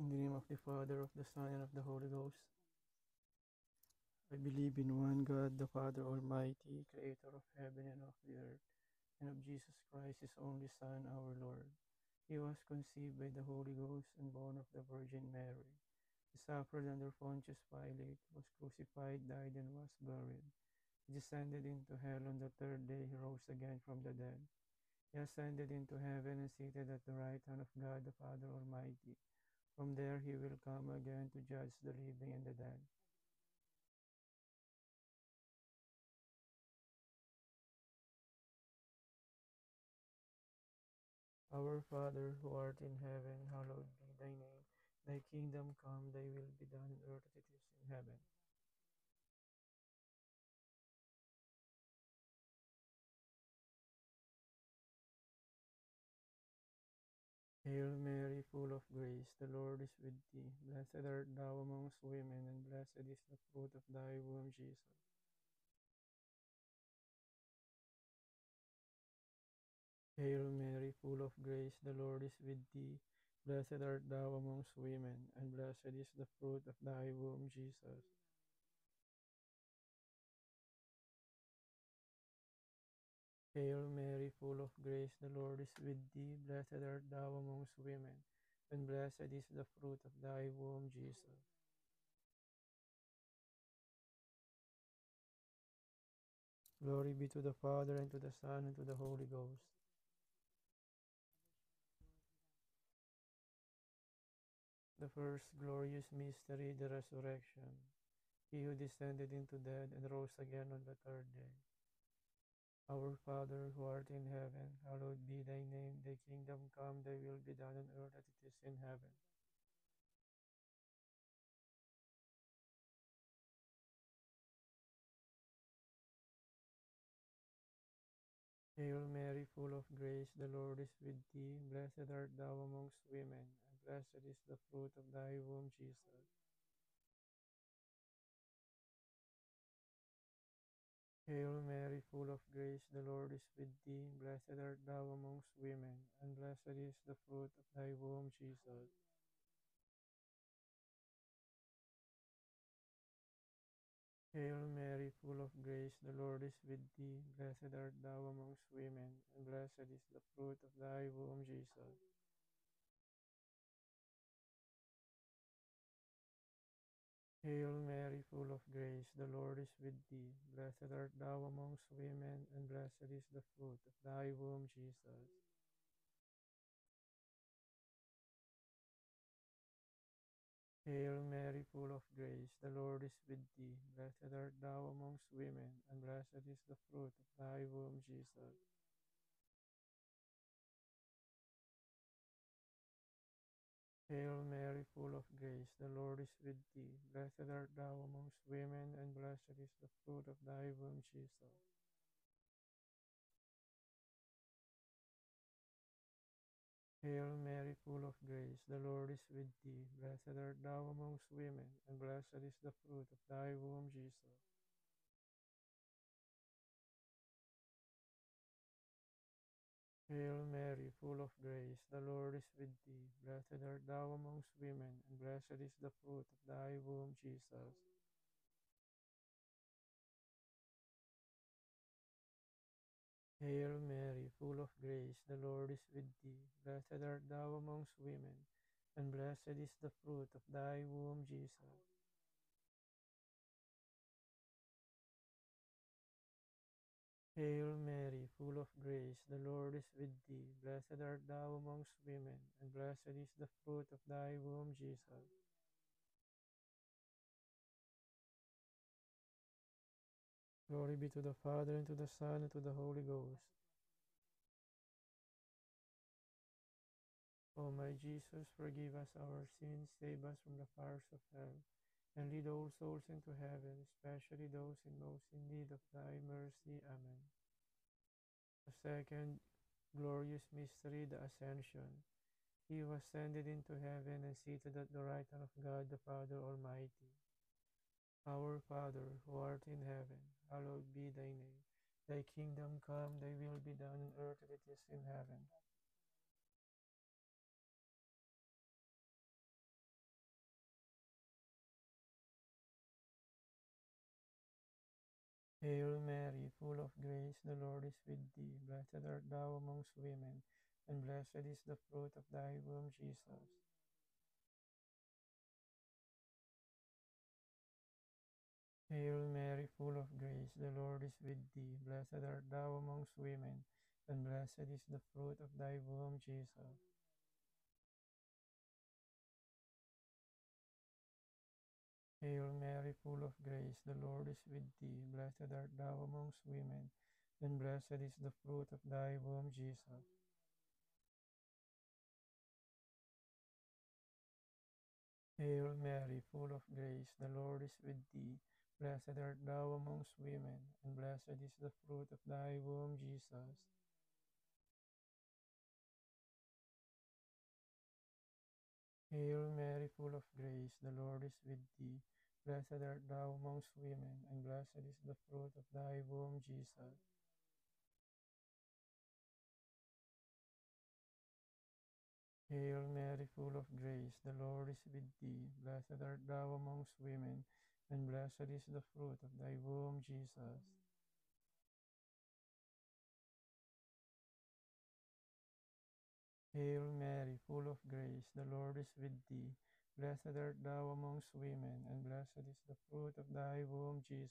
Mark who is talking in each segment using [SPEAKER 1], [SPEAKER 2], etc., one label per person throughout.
[SPEAKER 1] In the name of the Father, of the Son, and of the Holy Ghost. I believe in one God, the Father Almighty, creator of heaven and of the earth, and of Jesus Christ, his only Son, our Lord. He was conceived by the Holy Ghost and born of the Virgin Mary. He suffered under Pontius Pilate, was crucified, died, and was buried. He descended into hell. On the third day he rose again from the dead. He ascended into heaven and seated at the right hand of God, the Father Almighty. From there he will come again to judge the living and the dead. Our Father, who art in heaven, hallowed be thy name. Thy kingdom come, thy will be done on earth as it is in heaven. Hail Mary, full of grace, the Lord is with thee. Blessed art thou amongst women, and blessed is the fruit of thy womb, Jesus. Hail Mary, full of grace, the Lord is with thee. Blessed art thou amongst women, and blessed is the fruit of thy womb, Jesus. Hail Mary, full of grace, the Lord is with thee. Blessed art thou amongst women, and blessed is the fruit of thy womb, Jesus. Glory be to the Father, and to the Son, and to the Holy Ghost. The first glorious mystery, the resurrection. He who descended into death and rose again on the third day. Our Father, who art in heaven, hallowed be thy name. Thy kingdom come, thy will be done on earth as it is in heaven. Hail Mary, full of grace, the Lord is with thee. Blessed art thou amongst women, and blessed is the fruit of thy womb, Jesus. Hail Mary, full of grace, the Lord is with thee. Blessed art thou amongst women, and blessed is the fruit of thy womb, Jesus. Hail Mary, full of grace, the Lord is with thee. Blessed art thou amongst women, and blessed is the fruit of thy womb, Jesus. Hail Mary, full of grace, the Lord is with thee. Blessed art thou amongst women, and blessed is the fruit of thy womb, Jesus. Hail Mary, full of grace, the Lord is with thee. Blessed art thou amongst women, and blessed is the fruit of thy womb, Jesus. Hail Mary, full of grace, the Lord is with thee. Blessed art thou amongst women, and blessed is the fruit of thy womb, Jesus. Hail Mary, full of grace, the Lord is with thee. Blessed art thou amongst women, and blessed is the fruit of thy womb, Jesus. Hail Mary, full of grace, the Lord is with thee. Blessed art thou amongst women, and blessed is the fruit of thy womb, Jesus. Hail Mary, full of grace, the Lord is with thee. Blessed art thou amongst women, and blessed is the fruit of thy womb, Jesus. Hail Mary, full of grace, the Lord is with thee. Blessed art thou amongst women, and blessed is the fruit of thy womb, Jesus. Glory be to the Father, and to the Son, and to the Holy Ghost. O my Jesus, forgive us our sins, save us from the fires of hell, and lead all souls into heaven, especially those in most in need of thy mercy. Amen. The second glorious mystery, the Ascension. He who ascended into heaven and seated at the right hand of God the Father Almighty. Our Father, who art in heaven, hallowed be thy name. Thy kingdom come, thy will be done on earth as it is in heaven. Hail Mary, full of grace, the Lord is with thee. Blessed art thou amongst women, and blessed is the fruit of thy womb, Jesus. Hail Mary, full of grace, the Lord is with thee. Blessed art thou amongst women, and blessed is the fruit of thy womb, Jesus. Hail Mary, full of grace, the Lord is with thee. Blessed art thou amongst women, and blessed is the fruit of thy womb, Jesus. Hail Mary, full of grace, the Lord is with thee. Blessed art thou amongst women, and blessed is the fruit of thy womb, Jesus. Hail Mary, full of grace, the Lord is with thee. Blessed art thou amongst women, and blessed is the fruit of thy womb, Jesus. Hail Mary, full of grace, the Lord is with thee. Blessed art thou amongst women, and blessed is the fruit of thy womb, Jesus. Hail Mary, full of grace, the Lord is with thee. Blessed art thou amongst women, and blessed is the fruit of thy womb, Jesus.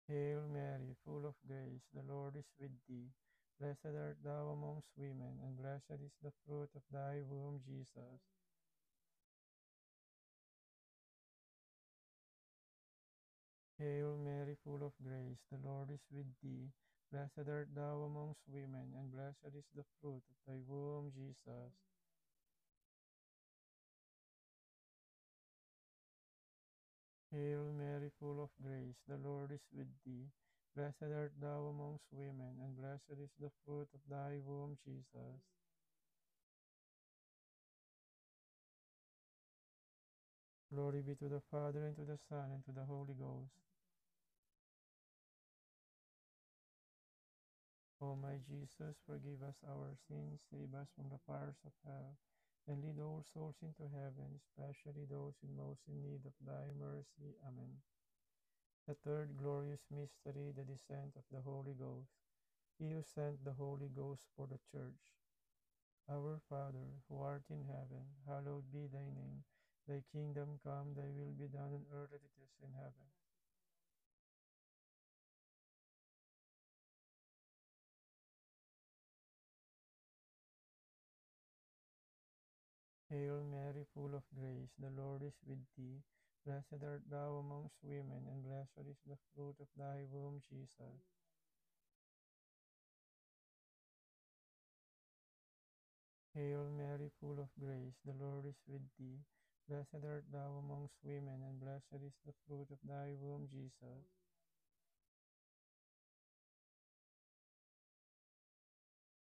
[SPEAKER 1] Hail Mary, full of grace, the Lord is with thee. Blessed art thou amongst women, and blessed is the fruit of thy womb, Jesus. Hail Mary, full of grace, the Lord is with thee. Blessed art thou amongst women, and blessed is the fruit of thy womb, Jesus. Hail Mary, full of grace, the Lord is with thee. Blessed art thou amongst women, and blessed is the fruit of thy womb, Jesus. Glory be to the Father, and to the Son, and to the Holy Ghost. O my Jesus, forgive us our sins, save us from the fires of hell, and lead all souls into heaven, especially those in most in need of thy mercy. Amen. The third glorious mystery, the descent of the Holy Ghost. He who sent the Holy Ghost for the Church. Our Father, who art in heaven, hallowed be thy name. Thy kingdom come, thy will be done on earth as it is in heaven. Hail Mary, full of grace, the Lord is with thee. Blessed art thou amongst women, and blessed is the fruit of thy womb, Jesus. Hail Mary, full of grace, the Lord is with thee. Blessed art thou amongst women, and blessed is the fruit of thy womb, Jesus.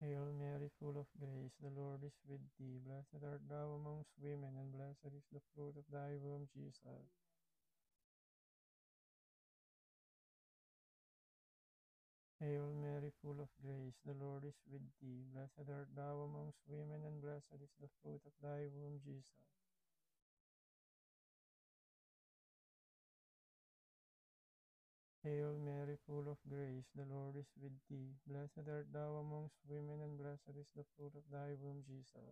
[SPEAKER 1] Hail Mary, full of grace, the Lord is with thee. Blessed art thou amongst women, and blessed is the fruit of thy womb, Jesus. Hail Mary, full of grace, the Lord is with thee. Blessed art thou amongst women, and blessed is the fruit of thy womb, Jesus. Hail Mary, full of grace, the Lord is with thee. Blessed art thou amongst women, and blessed is the fruit of thy womb, Jesus.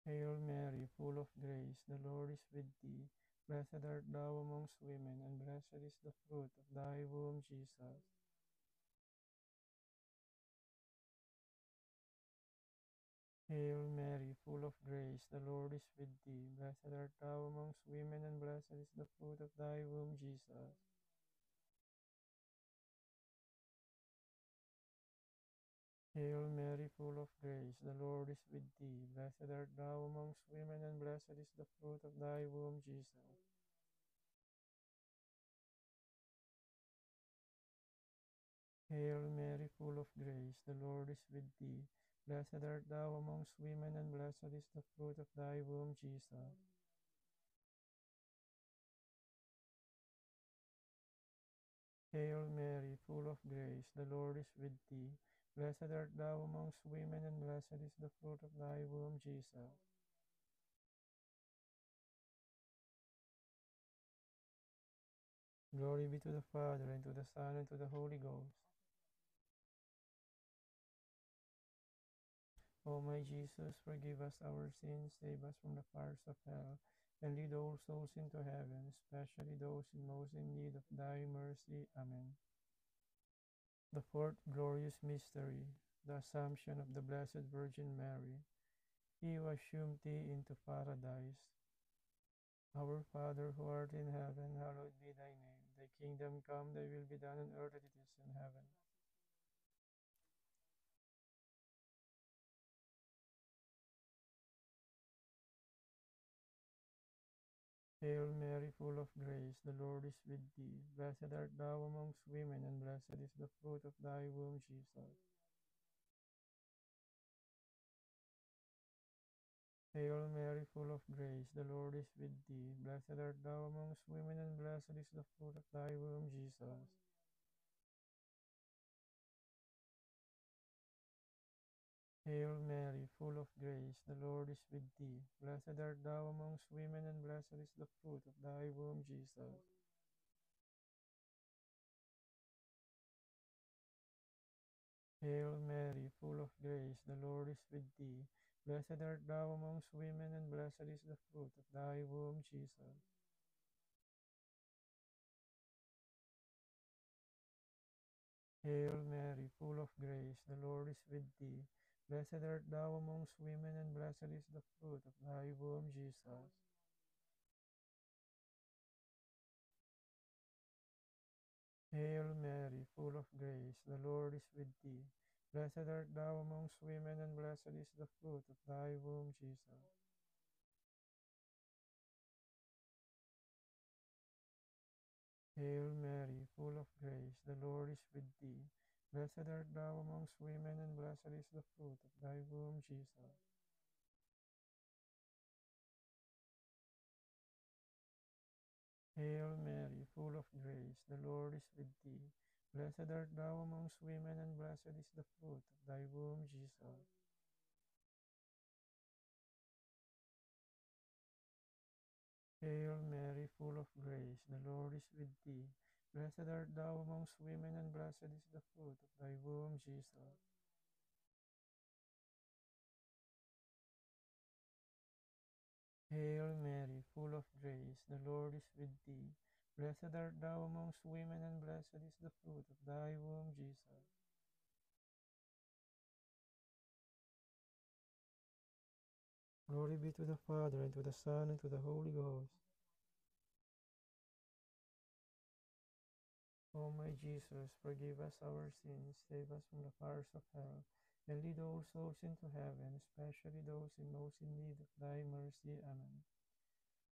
[SPEAKER 1] Hail Mary, full of grace, the Lord is with thee. Blessed art thou amongst women, and blessed is the fruit of thy womb, Jesus. Hail Mary, full of grace, the Lord is with thee. Blessed art thou amongst women, and blessed is the fruit of thy womb, Jesus. Hail Mary, full of grace, the Lord is with thee. Blessed art thou amongst women, and blessed is the fruit of thy womb, Jesus. Hail Mary, full of grace, the Lord is with thee. Blessed art thou amongst women, and blessed is the fruit of thy womb, Jesus. Hail Mary, full of grace, the Lord is with thee. Blessed art thou amongst women, and blessed is the fruit of thy womb, Jesus. Glory be to the Father, and to the Son, and to the Holy Ghost. O my Jesus, forgive us our sins, save us from the fires of hell, and lead all souls into heaven, especially those in most in need of thy mercy. Amen. The fourth glorious mystery, the Assumption of the Blessed Virgin Mary. He who assumed thee into paradise. Our Father, who art in heaven, hallowed be thy name. Thy kingdom come, thy will be done on earth as it is in heaven. Hail Mary, full of grace, the Lord is with thee. Blessed art thou amongst women, and blessed is the fruit of thy womb, Jesus. Hail Mary, full of grace, the Lord is with thee. Blessed art thou amongst women, and blessed is the fruit of thy womb, Jesus. Hail Mary, full of grace, the Lord is with thee. Blessed art thou amongst women, and blessed is the fruit of thy womb, Jesus. Hail Mary, full of grace, the Lord is with thee. Blessed art thou amongst women, and blessed is the fruit of thy womb, Jesus. Hail Mary, full of grace, the Lord is with thee. Blessed art thou amongst women, and blessed is the fruit of thy womb, Jesus. Hail Mary, full of grace, the Lord is with thee. Blessed art thou amongst women, and blessed is the fruit of thy womb, Jesus. Hail Mary, full of grace, the Lord is with thee. Blessed art thou amongst women, and blessed is the fruit of thy womb, Jesus. Hail Mary, full of grace, the Lord is with thee. Blessed art thou amongst women, and blessed is the fruit of thy womb, Jesus. Hail Mary, full of grace, the Lord is with thee. Blessed art thou amongst women, and blessed is the fruit of thy womb, Jesus. Hail Mary, full of grace, the Lord is with thee. Blessed art thou amongst women, and blessed is the fruit of thy womb, Jesus. Glory be to the Father, and to the Son, and to the Holy Ghost. O my Jesus, forgive us our sins, save us from the fires of hell, and lead all souls into heaven, especially those in most in need of thy mercy. Amen.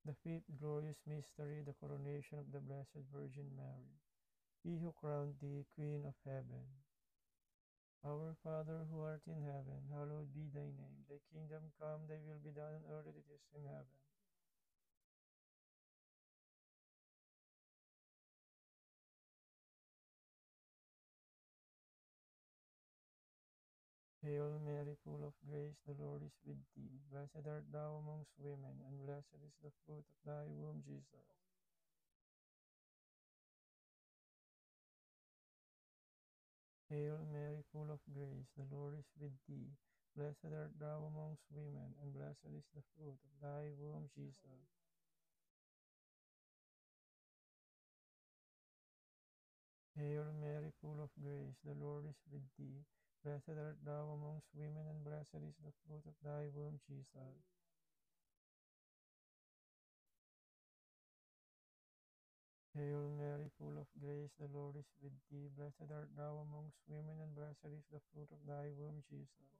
[SPEAKER 1] The fifth glorious mystery, the coronation of the Blessed Virgin Mary. He who crowned thee Queen of heaven. Our Father, who art in heaven, hallowed be thy name. Thy kingdom come, thy will be done on earth as it is in heaven. Hail Mary, full of grace, the Lord is with thee. Blessed art thou amongst women, and blessed is the fruit of thy womb, Jesus. Hail Mary, full of grace, the Lord is with thee. Blessed art thou amongst women, and blessed is the fruit of thy womb, Jesus. Hail Mary, full of grace, the Lord is with thee. Blessed art thou amongst women, and blessed is the fruit of thy womb, Jesus. Hail Mary, full of grace, the Lord is with thee. Blessed art thou amongst women, and blessed is the fruit of thy womb, Jesus.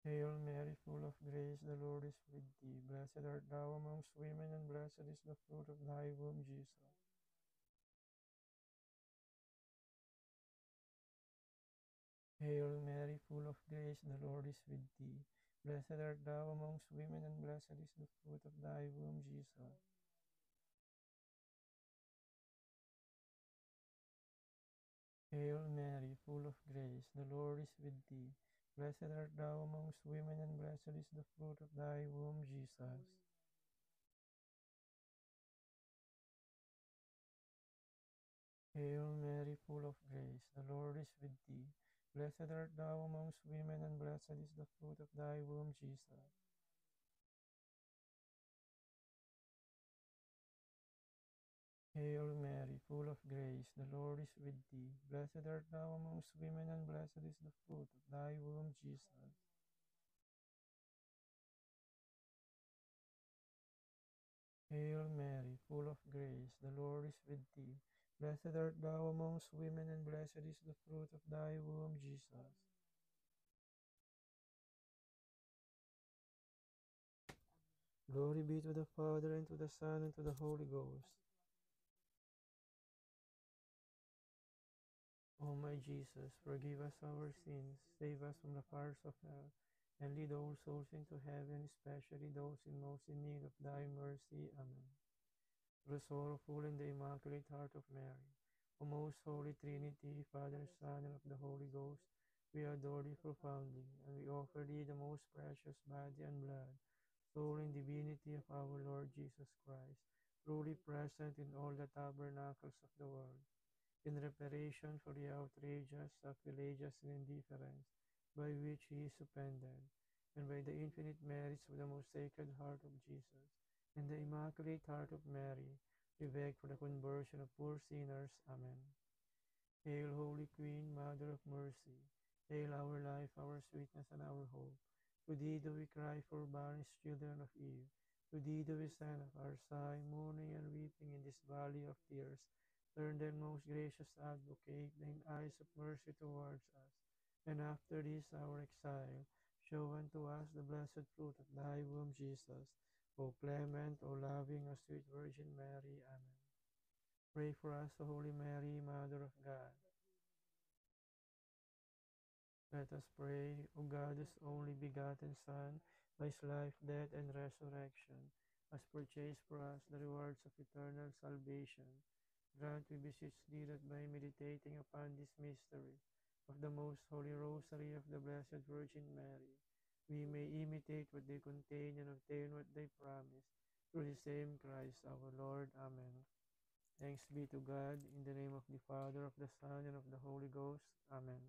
[SPEAKER 1] Hail Mary, full of grace, the Lord is with thee. Blessed art thou amongst women, and blessed is the fruit of thy womb, Jesus. Hail Mary, full of grace, the Lord is with thee. Blessed art thou amongst women, and blessed is the fruit of thy womb, Jesus. Hail Mary, full of grace, the Lord is with thee. Blessed art thou amongst women, and blessed is the fruit of thy womb, Jesus. Hail Mary, full of grace, the Lord is with thee. Blessed art thou amongst women, and blessed is the fruit of thy womb, Jesus. Hail Mary, full of grace, the Lord is with thee. Blessed art thou amongst women, and blessed is the fruit of thy womb, Jesus. Hail Mary, full of grace, the Lord is with thee. Blessed art thou amongst women, and blessed is the fruit of thy womb, Jesus. Glory be to the Father, and to the Son, and to the Holy Ghost. O my Jesus, forgive us our sins, save us from the fires of hell, and lead all souls into heaven, especially those in most in need of thy mercy. Amen. The sorrowful and the Immaculate Heart of Mary, O most Holy Trinity, Father, Son, and of the Holy Ghost, we adore thee profoundly, and we offer thee the most precious body and blood, soul, and divinity of our Lord Jesus Christ, truly present in all the tabernacles of the world, in reparation for the outrageous, sacrilegious, and indifference by which he is offended, and by the infinite merits of the most sacred heart of Jesus, and the Immaculate Heart of Mary, we beg for the conversion of poor sinners. Amen. Hail, Holy Queen, Mother of Mercy. Hail our life, our sweetness, and our hope. To thee do we cry, for banished children of Eve. To thee do we send up our sigh, mourning and weeping in this valley of tears. Turn then, most gracious Advocate, thine eyes of mercy towards us, and after this our exile, show unto us the blessed fruit of thy womb, Jesus. O clement, O loving, O sweet Virgin Mary. Amen. Pray for us, O Holy Mary, Mother of God. Let us pray, O God, whose only begotten Son, by his life, death, and resurrection, has purchased for us the rewards of eternal salvation. Grant, we beseech thee, that by meditating upon this mystery of the most holy rosary of the Blessed Virgin Mary, we may imitate what they contain and obtain what they promise. Through the same Christ our Lord. Amen. Thanks be to God, in the name of the Father, of the Son, and of the Holy Ghost. Amen.